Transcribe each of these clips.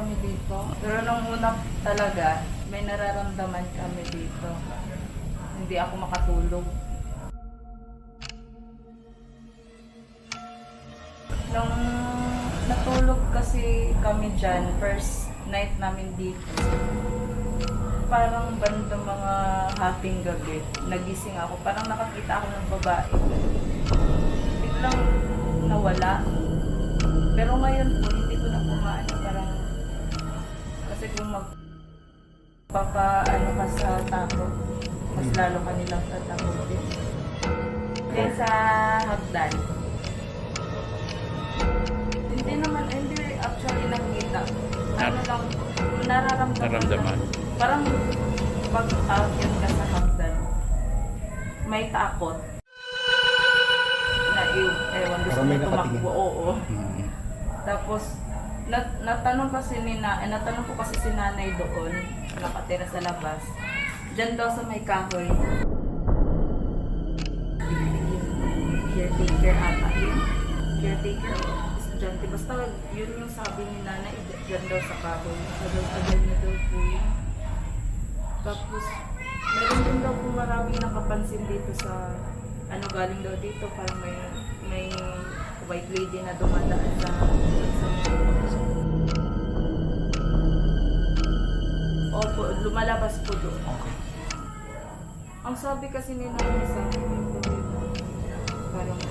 kami dito. Pero nung una talaga, may nararamdaman kami dito. Hindi ako makatulog. Nung natulog kasi kami dyan, first night namin dito, parang bandang mga hating gabi, nagising ako. Parang nakakita ako ng babae. Biglang nawala. Pero ngayon po, hindi ko na pumaano. Parang, kasi kung magpapaano ka sa takot, mas lalo ka nilang tatakotin. Then sa hagdan, hindi actually nakita. Ano lang, nararamdaman. Parang pag-akyat ka sa hagdan, may takot. Na ewan, gusto mo tumakbo, oo. Tapos, natanong ko kasi si nanay doon, nakatira sa labas. Diyan daw sa may kahoy. Caretaker ata yun. Caretaker o estudyante. Basta yun yung sabi ni nanay, diyan daw sa kahoy. Tagal na daw po yun. Tapos, meron din daw po maraming nakapansin dito sa, galing daw dito, parang may white lady na dumadaan sa Opo, lumalabas po doon. Ang sabi kasi ni nanay sa akin, parang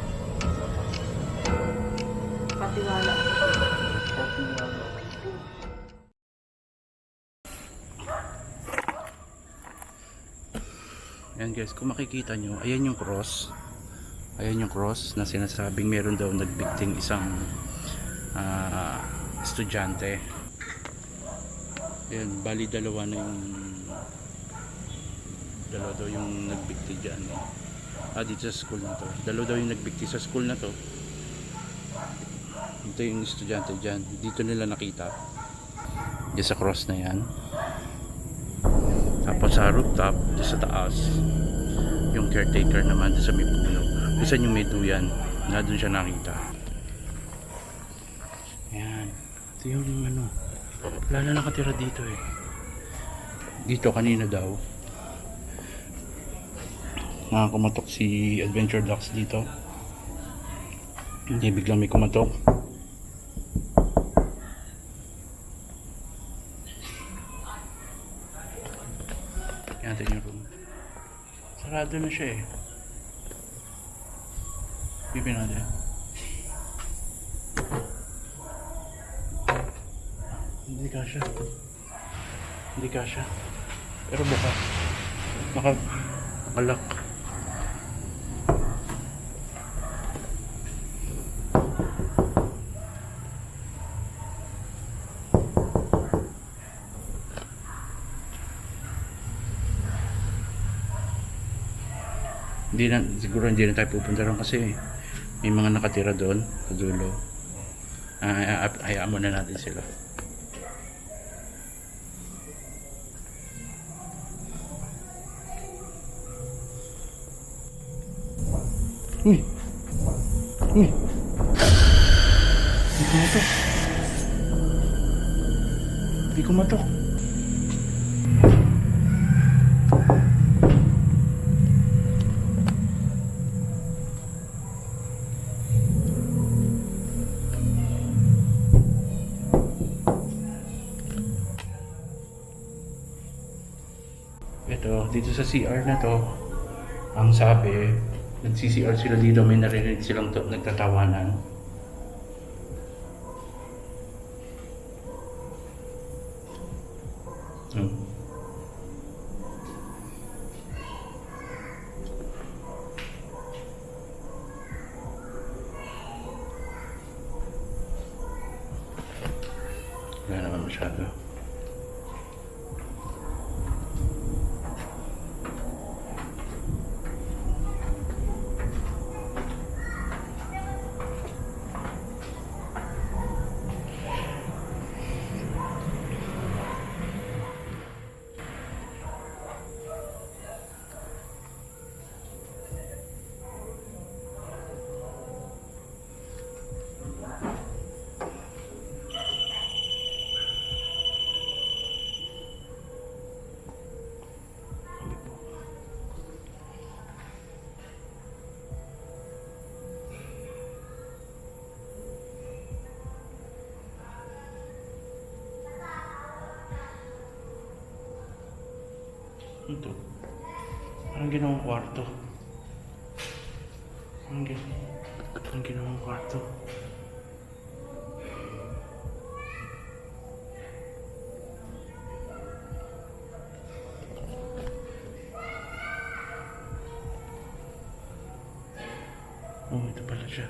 patiwala. Ayan guys, kung makikita nyo, ayan yung cross. Ayan yung cross na sinasabing meron daw nagbikting isang estudyante. Ayan, bali dalawa daw yung nagbikti dyan. Dito sa school na to. Dalawa daw yung nagbikti sa school na to. Ito yung estudyante dyan. Dito nila nakita. Dito sa cross na yan. Tapos sa rooftop, dito sa taas, yung caretaker naman dito sa may puno. Kung yung may duyan, na doon siya nakita. Ayan. Ito yung wala na nakatira dito eh. Dito kanina daw kumatok si Adventure Ducks dito. Hindi, biglang may kumatok. Yan natin yung room. Sarado na siya eh. Bibin natin. Hindi kasya. Pero bukas. Nakalak. Siguro hindi na tayo pupunta ron kasi may mga nakatira doon sa dulo. Hayaan muna natin sila. Uy! Hindi kumatok. Ito, dito sa CR na to, ang sabi, nag-CCR sila dito, may narinig silang nagtatawanan. Wala naman masyado. Ito. Parang ginawang kwarto. Parang ginawang kwarto. Oh, ito pala siya.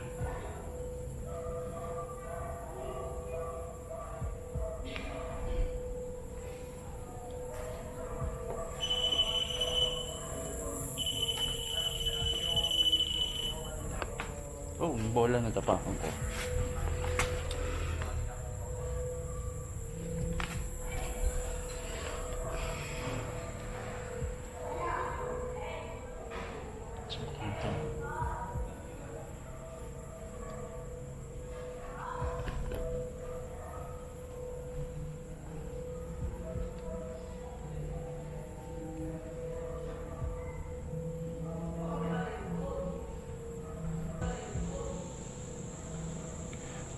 Oh, yung bola na tapakan ko. So, ito.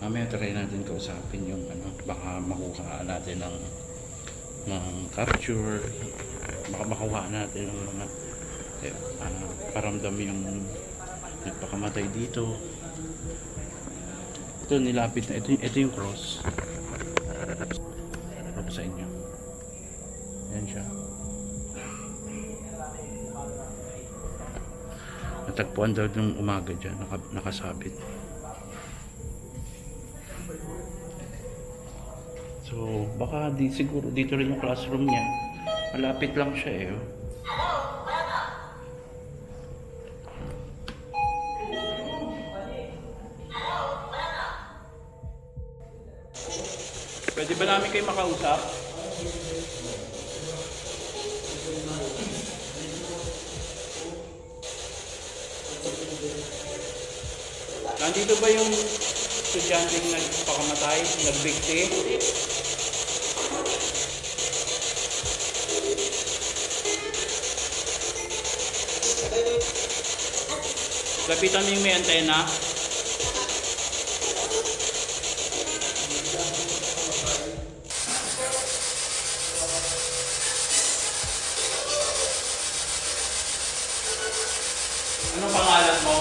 Mamaya try natin kausapin yung ano, baka makuha natin ng capture, baka makuha natin ng mga paramdam yung nagpakamatay dito. Ito nilapit na, ito yung cross. Para sa inyo. Yan siya. Natagpuan daw nung umaga dyan, nakasabit. So, baka siguro dito rin yung classroom niya. Malapit lang siya eh. Oh. Pwede ba namin kayo makausap? Nandito ba yung estudyanteng nagpakamatay, nagbigti? Lapitan mo yung may antena. Anong pangalan mo?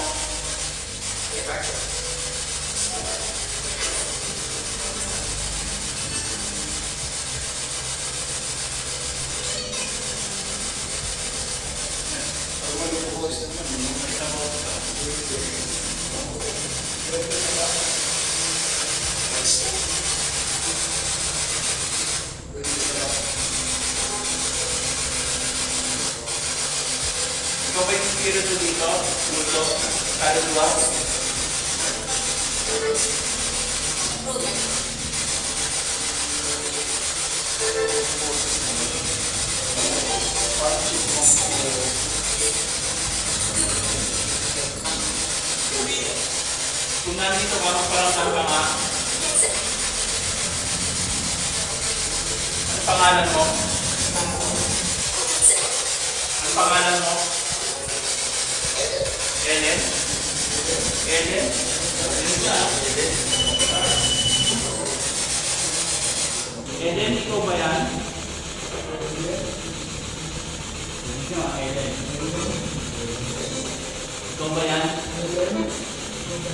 Ikaw ba yung spirito dito? Muto? Kaluluwa? Kung nandito ka, magparamdam ka nga. Ano pangalan mo? Ano pangalan mo? Ellen? Ellen? Ellen, ikaw ba yan? Ellen. Ikaw ba yan?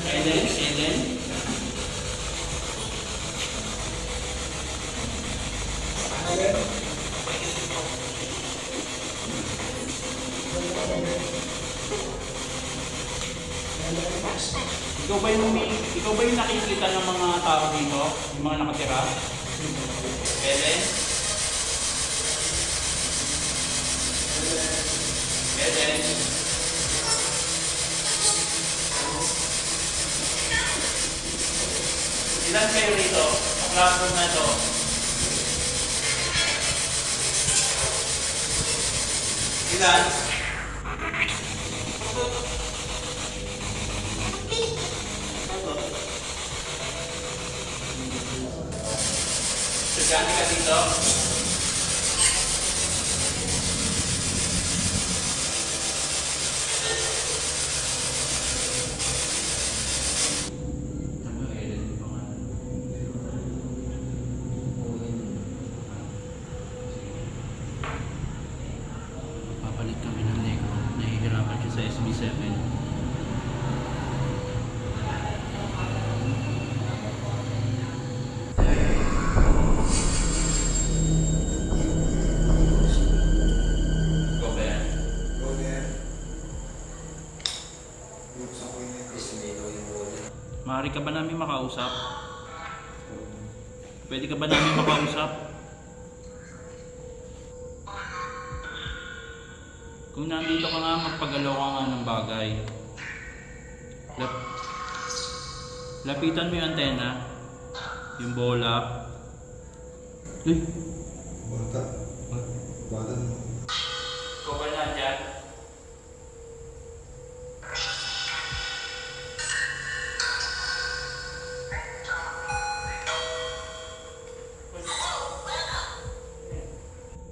Ellen? Ellen? Ikaw ba yung nakikita ng mga tao dito? Yung mga nakatira? Ellen? Ellen? Ilan kayo rito? Ang classroom na ito? Ilan? Estudyante ka dito? Maaari ka ba namin makausap? Pwede ka ba namin makausap? Kung nandito ka nga, magpagalaw ka nga ng bagay. Lapitan mo yung antena. Yung bola. Uy! Bata. Bata. Ikaw ba nandyan?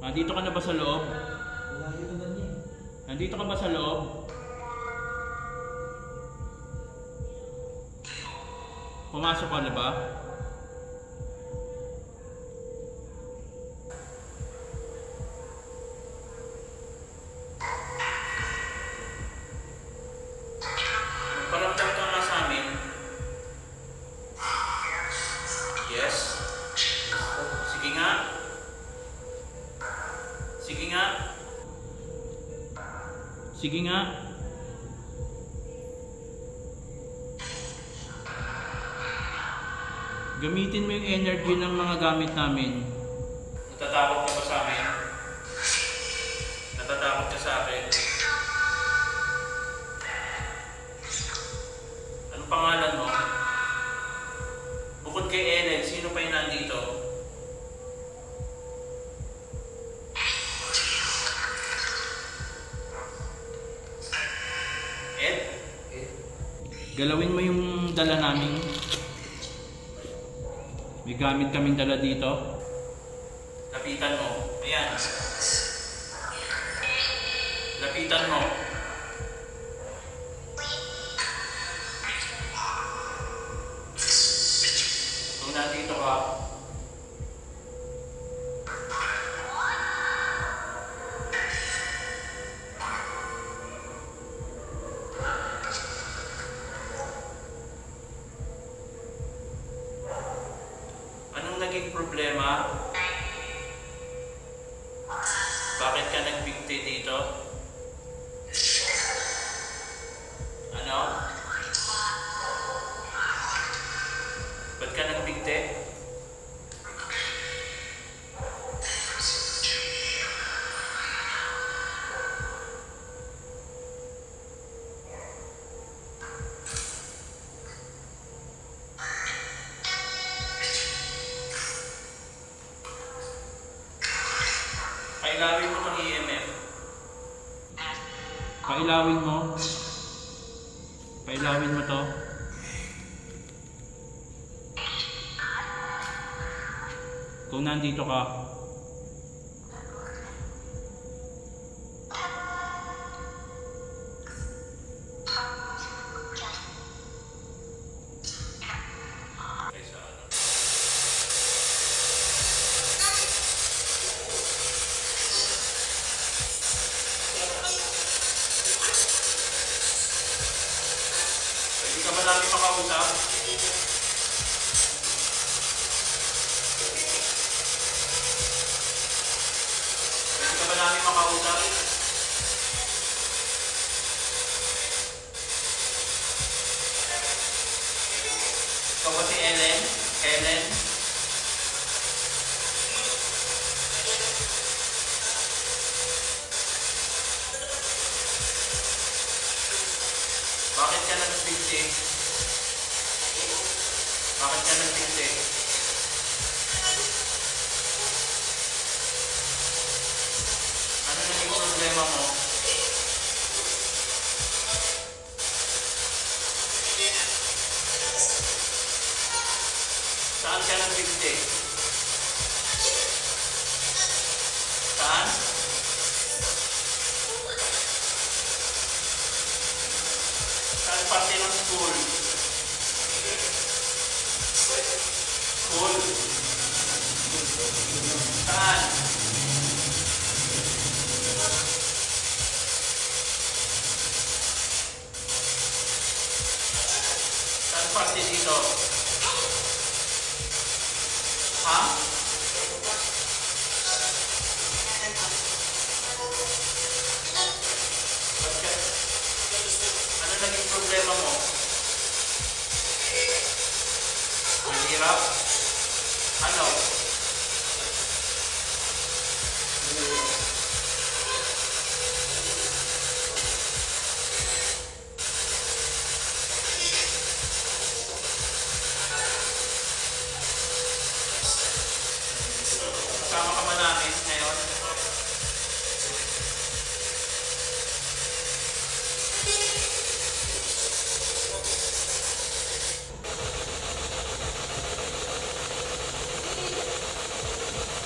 Nandito ka na ba sa loob? Nandito ka ba sa loob? Pumasok ka na ba? Paramdam ka nga sa amin. Yes? Sige nga. Sige nga. Sige nga. Gamitin mo yung energy ng mga gamit namin. Natatakot ka ba sa amin? Natatakot ka sa akin? Anong pangalan mo? Bukod kay Ellen, sino pa yung nandito? Ed? Galawin mo yung dala namin. May gamit kaming dala dito. Lapitan mo. Ayan. Lapitan mo. Kung nandito ka, anong naging problema? Bakit ka nagbigti dito? Ano? Ba't ka nagbigti? Pailawin mo itong EMF. Pailawin mo. Pailawin mo to. Kung nandito ka, pwede ka ba namin makausap? Pwede ka ba namin makausap? Ikaw ba si Ellen? Ellen? Bakit ka nagbigti? Bakit ka nagbigti? Ano naging problema mo? Saan ka nagbigti? Saan? Saan parte ng school? School? Saan? Saan parte dito? Ha? Ba't ka? Ano naging problema mo?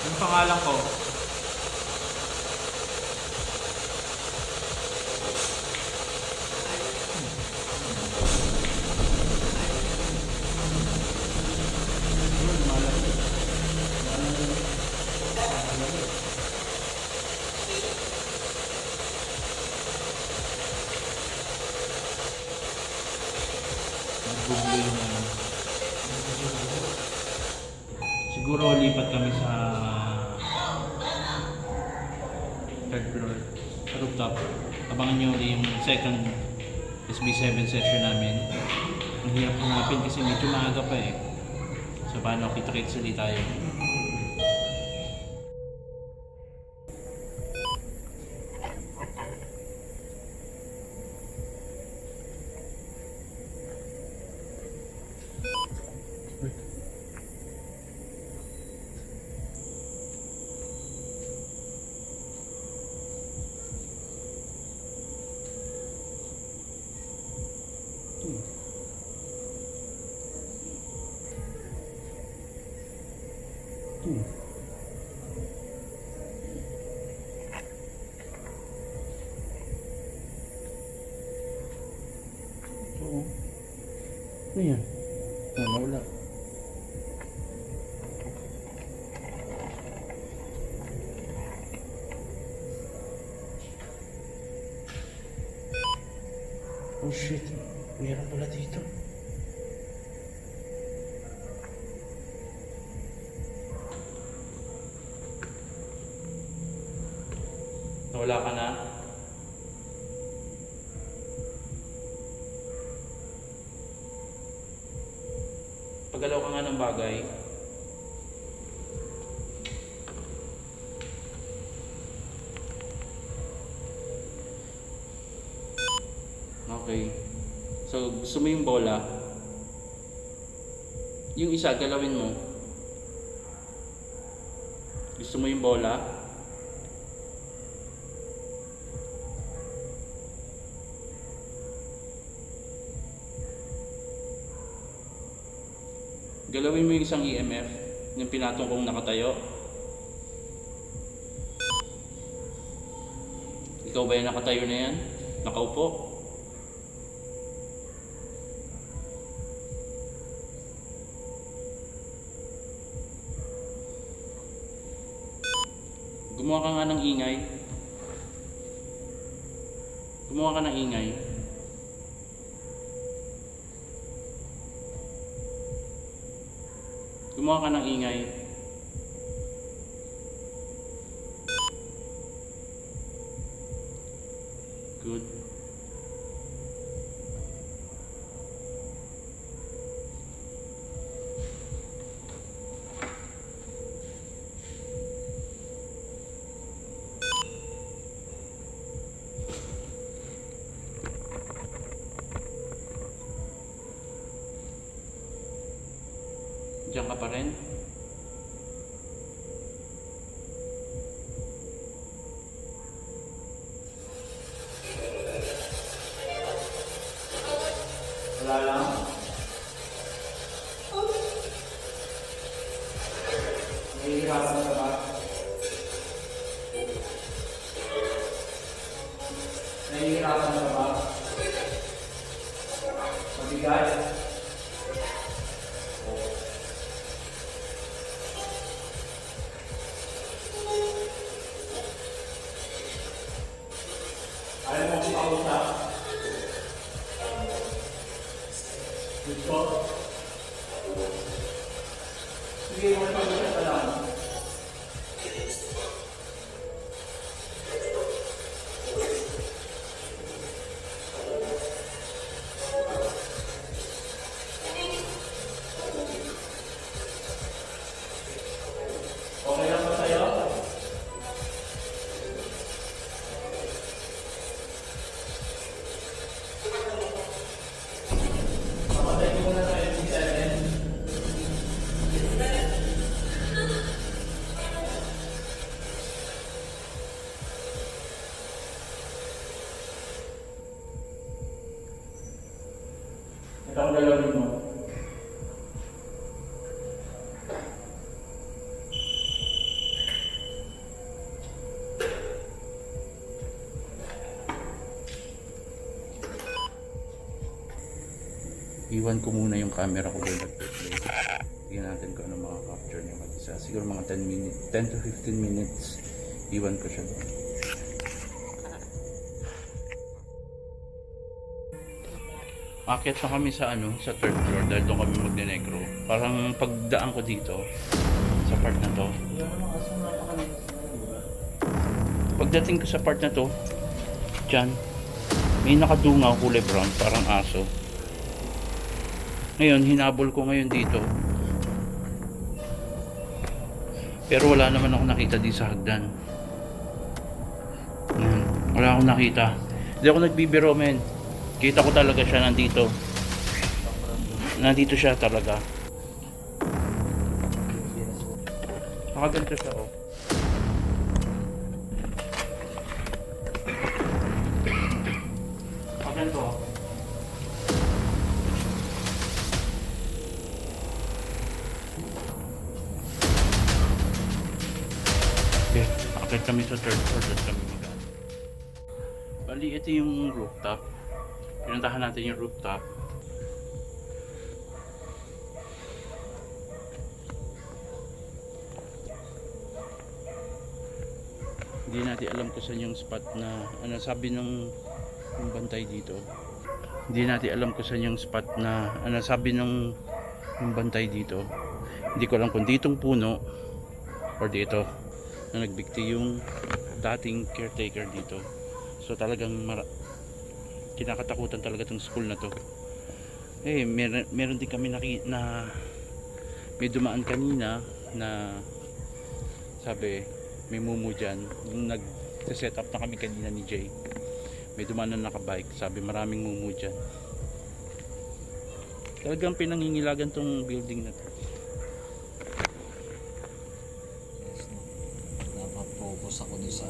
Yung pangalan ko. Nagbublo yung ano. Siguro lipat kami sa third floor, sa rooftop. Abangan nyo ulit yung second SB7 session namin. Ang hirap hanapin kasi medyo maaga pa eh. So paano, kita-kits ulit tayo. Oo. Ano yan? Oh, nawala. Oh shit. Meron pala dito. Nawala ka na? Paggalaw ka nga ng bagay. Okay. So, gusto mo yung bola? Yung isa, galawin mo. Gusto mo yung bola? Galawin mo yung isang EMF, yung pinatong kong nakatayo. Ikaw ba yung nakatayo na yan? Nakaupo? Gumawa ka nga ng ingay. Gumawa ka ng ingay. Gumawa ka ng ingay. Good. Diyan ka pa rin? Wala lang? Nahihirapan ka ba? Nahihirapan ka ba? Mabigat? Ayaw mo kong kausap? Gusto? Sige, magpag-usap ka lang. Okay lang ba sa'yo? Papatay ko muna sa SB7. Ito ang galawin mo. Iwan ko muna yung camera ko doon nag-play. Tingnan natin kung ano makaka-capture niya mag-isa. Siguro mga 10 to 15 minutes. Iwan ko siya doon. Akit na kami sa sa third floor dahil doon kami magne-negro. Parang pagdaan ko dito sa part na to. Pagdating ko sa part na to, dyan, may nakadungaw kulay brown, parang aso. Ngayon, hinabol ko ngayon dito. Pero wala naman ako nakita di sa hagdan. Wala akong nakita. Hindi ako nagbibiro, men. Kita ko talaga siya nandito. Nandito siya talaga. Nakaganto siya, oh. Nakaganto, oh. Okay, akit kami sa third floor, doon kami mag-ano. Bali, ito yung rooftop. Pinuntahan natin yung rooftop. Hindi natin alam kung saan yung spot na sabi ng bantay dito. Hindi natin alam kung saan yung spot na sabi ng bantay dito. Hindi ko alam kung ditong puno or dito na nagbigti yung dating caretaker dito. So talagang kinakatakutan talaga tong school na to. Meron din kami na may dumaan kanina na sabi may mumu dyan. Yung nag-set up na kami kanina ni Jay, may dumaan na nakabike, sabi maraming mumu dyan. Talagang pinangingilagan tong building na to. Napapokus ako doon sa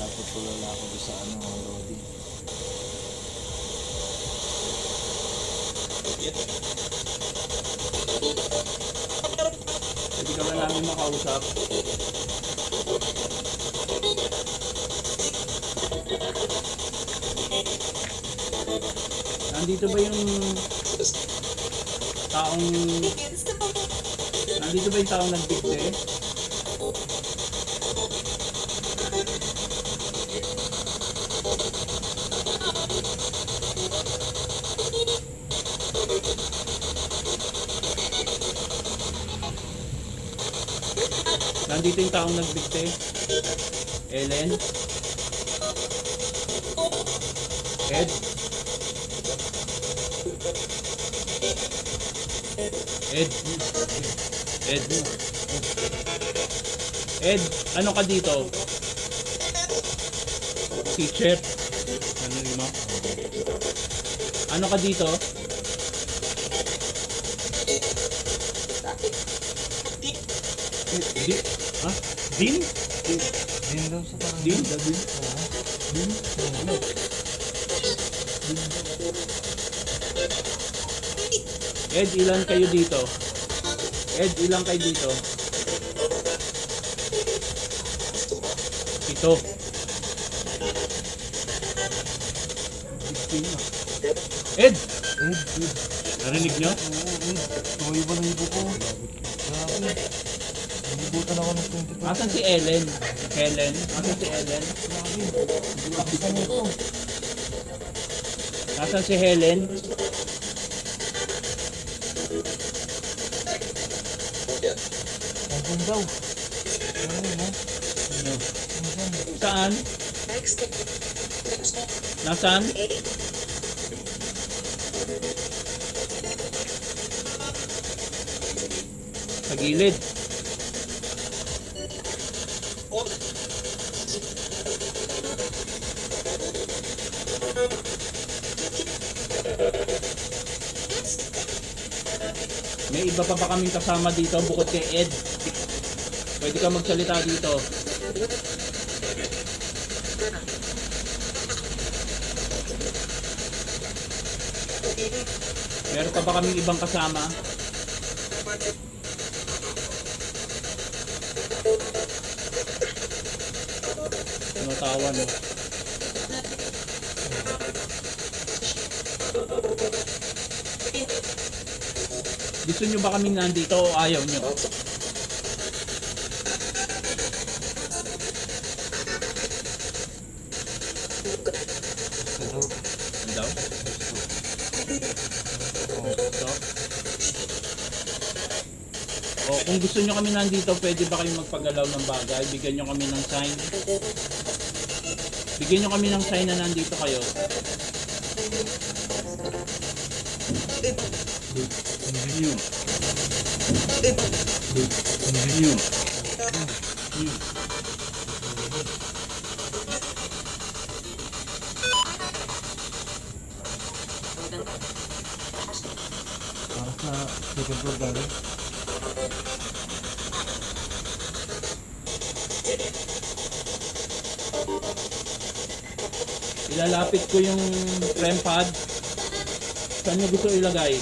naputulala ako doon sa Lodi. Pwede ka ba namin makausap? Nandito ba yung taong nagbigti? Nandito yung taong nagbigti? Ellen? Ed? Ed? Ed? Ed? Ano ka dito? Teacher? Ano mo? Ano ka dito? Ha? Din? Din daw sa parang Din? Din? Ano? Ed, ilan kayo dito? Ed, ilan kayo dito? 7. Ed! Narinig nyo? tuloy ba ng ibo ko? Grabe. Nalibutan ako ng 22. Asan si Ellen? Helen? Asan si Ellen? Pakita niyo ito. Asan si Helen? Nandun daw. Ano yun, ha? Ano? Nandun. Saan? Nasaan? Sa gilid. May iba pa ba kaming kasama dito bukod kay Ed? Pwede ka magsalita dito. Meron pa ba kaming ibang kasama? Natawa, no? Gusto nyo ba kaming nandito o ayaw nyo? Ito. Ano daw? Ito? O kung gusto nyo kami nandito, pwede ba kayong magpagalaw ng bagay? Bigyan nyo kami ng sign. Bigyan nyo kami ng sign na nandito kayo. Yun. Yun. Yun. Para sa second floor galing. Ilalapit ko yung REM pad. Saan mo gusto ilagay?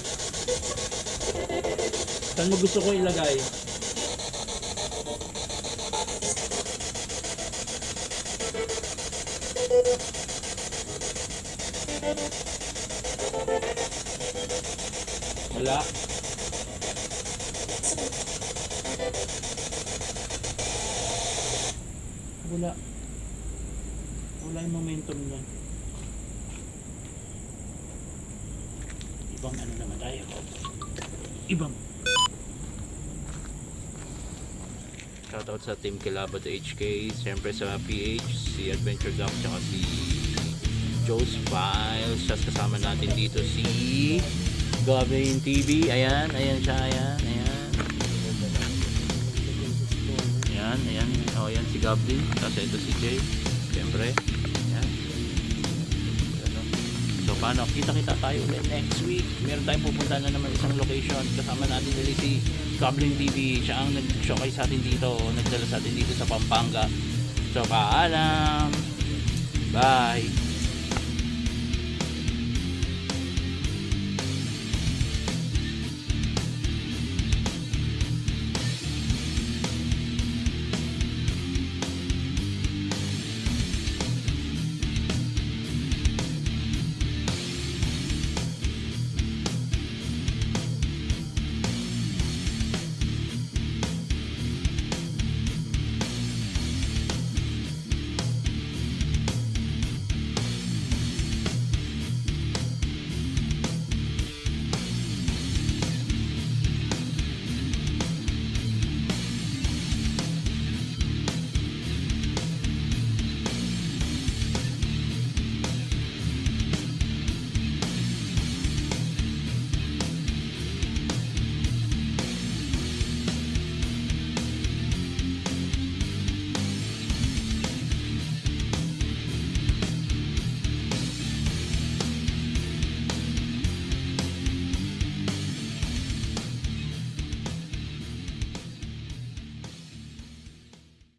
Saan mo gusto ko ilagay? Wala. Wala. Wala yung momentum niyan. Ibang ano naman tayo. Ibang. Shoutout sa Team Kilabot HK, siyempre sa PH, si Adventure Doc, tsaka si Joe's Files. Tapos kasama natin dito si Goblin TV. Ayan, ayan siya, ayan, ayan. Ayan, ayan. O, ayan si Goblin. Tapos ito si Jay. Siyempre. Ayan. So, paano? Kita-kita tayo ulit next week. Meron tayong pupunta na naman isang location. Kasama natin ulit si Goblin TV. Siya ang nag-showcase sa atin dito. Nagdala sa atin dito sa Pampanga. So, paalam. Bye.